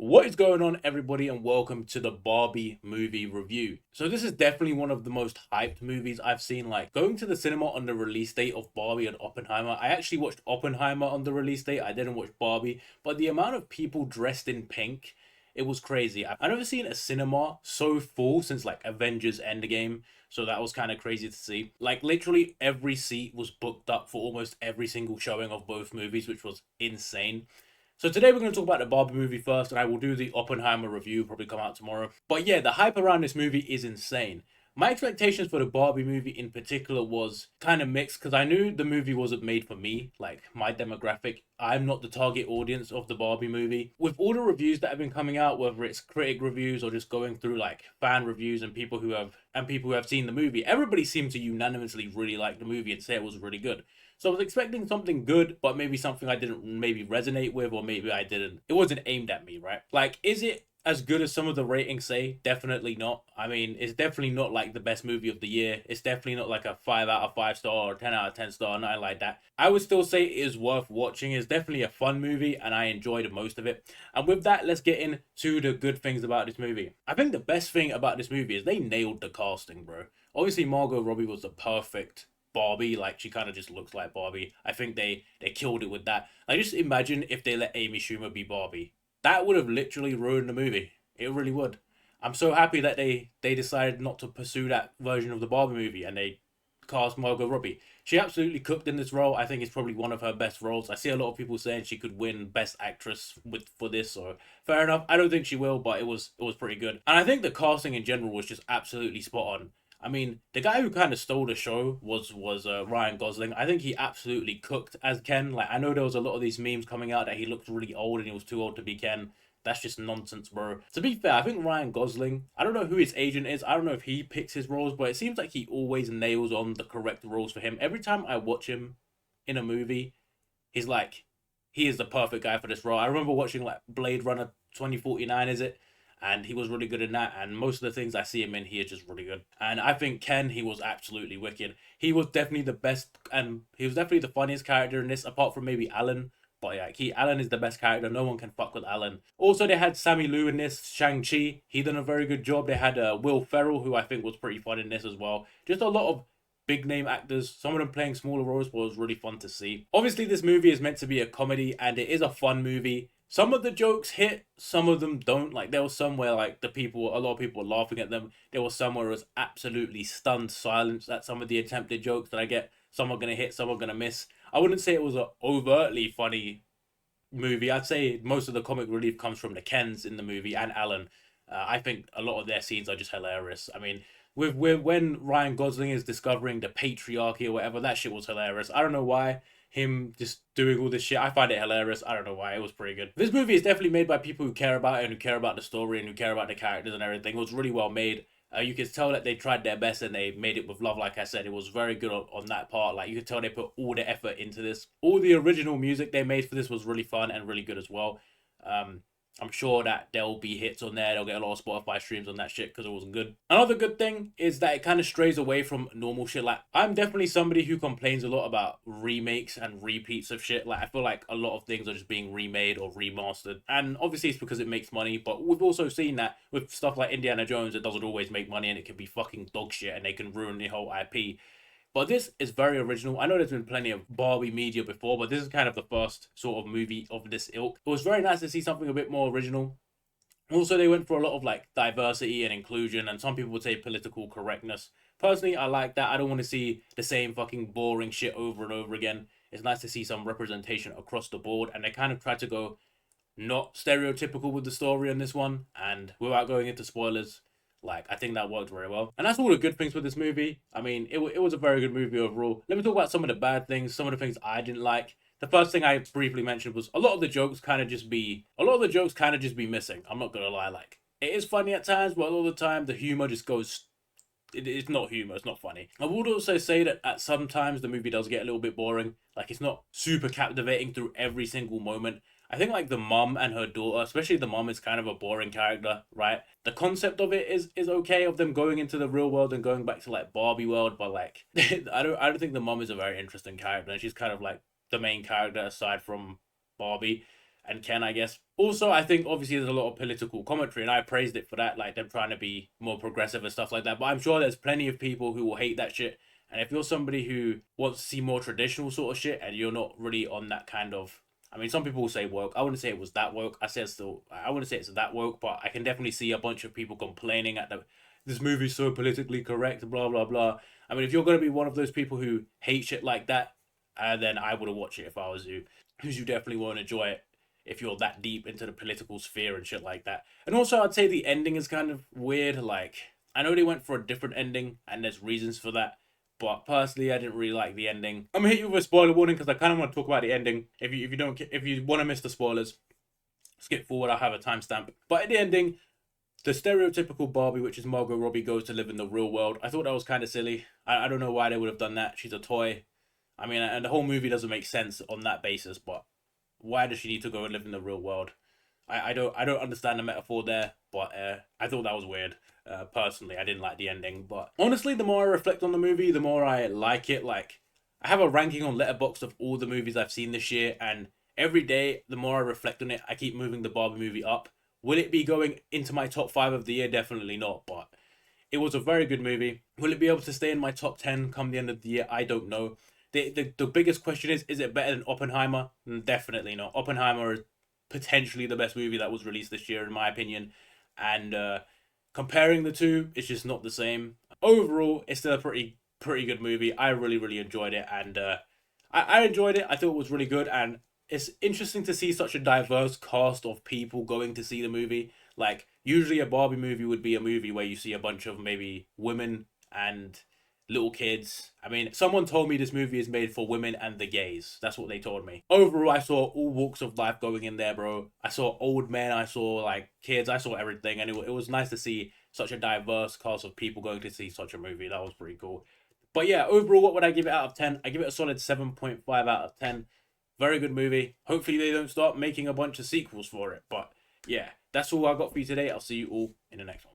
What is going on, everybody, and welcome to the Barbie movie review. So this is definitely one of the most hyped movies I've seen. Like, going to the cinema on the release date of Barbie and Oppenheimer. I actually watched Oppenheimer on the release date. I didn't watch Barbie, but the amount of people dressed in pink, it was crazy. I've never seen a cinema so full since like Avengers Endgame. So that was kind of crazy to see. Like, literally every seat was booked up for almost every single showing of both movies, which was insane. So today we're going to talk about the Barbie movie first, and I will do the Oppenheimer review, probably come out tomorrow. But yeah, the hype around this movie is insane. My expectations for the Barbie movie in particular was kind of mixed because I knew the movie wasn't made for me, like my demographic. I'm not the target audience of the Barbie movie. With all the reviews that have been coming out, whether it's critic reviews or just going through like fan reviews and people who have seen the movie, everybody seemed to unanimously really like the movie and say it was really good. So I was expecting something good, but maybe something I didn't maybe resonate with, or maybe I didn't. It wasn't aimed at me, right? Like, is it as good as some of the ratings say? Definitely not. I mean, it's definitely not like the best movie of the year. It's definitely not like a 5 out of 5 star or 10 out of 10 star, nothing like that. I would still say it is worth watching. It's definitely a fun movie, and I enjoyed most of it. And with that, let's get into the good things about this movie. I think the best thing about this movie is they nailed the casting, bro. Obviously, Margot Robbie was the perfect Barbie. Like, she kind of just looks like Barbie. I think they killed it with that. I just imagine if they let Amy Schumer be Barbie. That would have literally ruined the movie. It really would. I'm so happy that they decided not to pursue that version of the Barbie movie and they cast Margot Robbie. She absolutely cooked in this role. I think it's probably one of her best roles. I see a lot of people saying she could win Best Actress for this. So fair enough. I don't think she will, but it was pretty good. And I think the casting in general was just absolutely spot on. I mean, the guy who kind of stole the show was Ryan Gosling. I think he absolutely cooked as Ken. Like, I know there was a lot of these memes coming out that he looked really old and he was too old to be Ken. That's just nonsense, bro. To be fair, I think Ryan Gosling, I don't know who his agent is. I don't know if he picks his roles, but it seems like he always nails on the correct roles for him. Every time I watch him in a movie, he's like, he is the perfect guy for this role. I remember watching like Blade Runner 2049, is it? And he was really good in that. And most of the things I see him in, he is just really good. And I think Ken, he was absolutely wicked. He was definitely the best, and he was definitely the funniest character in this, apart from maybe Alan. But yeah, Alan is the best character. No one can fuck with Alan. Also, they had Sammy Liu in this, Shang-Chi. He done a very good job. They had Will Ferrell, who I think was pretty fun in this as well. Just a lot of big name actors, some of them playing smaller roles, was really fun to see. Obviously, this movie is meant to be a comedy and it is a fun movie. Some of the jokes hit, some of them don't. Like, there was some where like a lot of people were laughing at them. There was some where it was absolutely stunned silence at some of the attempted jokes that I get. Some are gonna hit, some are gonna miss. I wouldn't say it was an overtly funny movie. I'd say most of the comic relief comes from the Kens in the movie and Alan. I think a lot of their scenes are just hilarious. I mean, with when Ryan Gosling is discovering the patriarchy or whatever, that shit was hilarious. I don't know why him just doing all this shit. I find it hilarious. I don't know why. It was pretty good. This movie is definitely made by people who care about it and who care about the story and who care about the characters and everything. It was really well made. You could tell that they tried their best and they made it with love. Like I said, it was very good on that part. Like, you could tell they put all the effort into this. All the original music they made for this was really fun and really good as well. Um, I'm sure that there'll be hits on there. They'll get a lot of Spotify streams on that shit because it was good. Another good thing is that it kind of strays away from normal shit. Like, I'm definitely somebody who complains a lot about remakes and repeats of shit. Like, I feel like a lot of things are just being remade or remastered. And obviously it's because it makes money, but we've also seen that with stuff like Indiana Jones, it doesn't always make money and it can be fucking dog shit and they can ruin the whole IP. But this is very original. I know there's been plenty of Barbie media before, but this is kind of the first sort of movie of this ilk. It was very nice to see something a bit more original. Also, they went for a lot of like diversity and inclusion, and some people would say political correctness. Personally, I like that. I don't want to see the same fucking boring shit over and over again. It's nice to see some representation across the board, and they kind of tried to go not stereotypical with the story in this one. And without going into spoilers, like, I think that worked very well. And that's all the good things with this movie. I mean, it was a very good movie overall. Let me talk about some of the bad things, some of the things I didn't like. The first thing I briefly mentioned was a lot of the jokes kind of just be missing. I'm not gonna lie, like, it is funny at times, but a lot of the time the humor just goes. It's not humor. It's not funny. I would also say that at some times the movie does get a little bit boring. Like, it's not super captivating through every single moment. I think like the mom and her daughter, especially the mom, is kind of a boring character, right? The concept of it is okay, of them going into the real world and going back to like Barbie world, but like I don't think the mom is a very interesting character, and she's kind of like the main character aside from Barbie. and Ken, I guess. Also, I think obviously there's a lot of political commentary, and I praised it for that, like them trying to be more progressive and stuff like that. But I'm sure there's plenty of people who will hate that shit. And if you're somebody who wants to see more traditional sort of shit, and you're not really on that kind of, I mean, some people will say woke. I wouldn't say it was that woke. I wouldn't say it's that woke, but I can definitely see a bunch of people complaining at the this movie's so politically correct, blah blah blah. I mean, if you're gonna be one of those people who hate shit like that, then I wouldn't watch it if I was you, because you definitely won't enjoy it if you're that deep into the political sphere and shit like that. And also, I'd say the ending is kind of weird. Like, I know they went for a different ending, and there's reasons for that. But personally, I didn't really like the ending. I'm gonna hit you with a spoiler warning because I kind of want to talk about the ending. If you want to miss the spoilers, skip forward. I'll have a timestamp. But at the ending, the stereotypical Barbie, which is Margot Robbie, goes to live in the real world. I thought that was kind of silly. I don't know why they would have done that. She's a toy. I mean, and the whole movie doesn't make sense on that basis. But why does she need to go and live in the real world? I don't understand the metaphor there, but I thought that was weird. Personally, I didn't like the ending, but honestly, the more I reflect on the movie, the more I like it. Like, I have a ranking on Letterboxd of all the movies I've seen this year, and every day, the more I reflect on it, I keep moving the Barbie movie up. Will it be going into my top 5 of the year? Definitely not, but it was a very good movie. Will it be able to stay in my top 10 come the end of the year? I don't know. The biggest question is it better than Oppenheimer? Definitely not. Oppenheimer is potentially the best movie that was released this year, in my opinion. And comparing the two, it's just not the same. Overall, it's still a pretty good movie. I really enjoyed it, and I enjoyed it. I thought it was really good, and it's interesting to see such a diverse cast of people going to see the movie. Like, usually a Barbie movie would be a movie where you see a bunch of maybe women and little kids. I mean, someone told me this movie is made for women and the gays. That's what they told me. Overall, I saw all walks of life going in there, bro. I saw old men, I saw like kids, I saw everything, and it was nice to see such a diverse cast of people going to see such a movie. That was pretty cool. But yeah, overall, what would I give it out of 10? I give it a solid 7.5 out of 10. Very good movie. Hopefully, they don't start making a bunch of sequels for it. But yeah, that's all I got for you today. I'll see you all in the next one.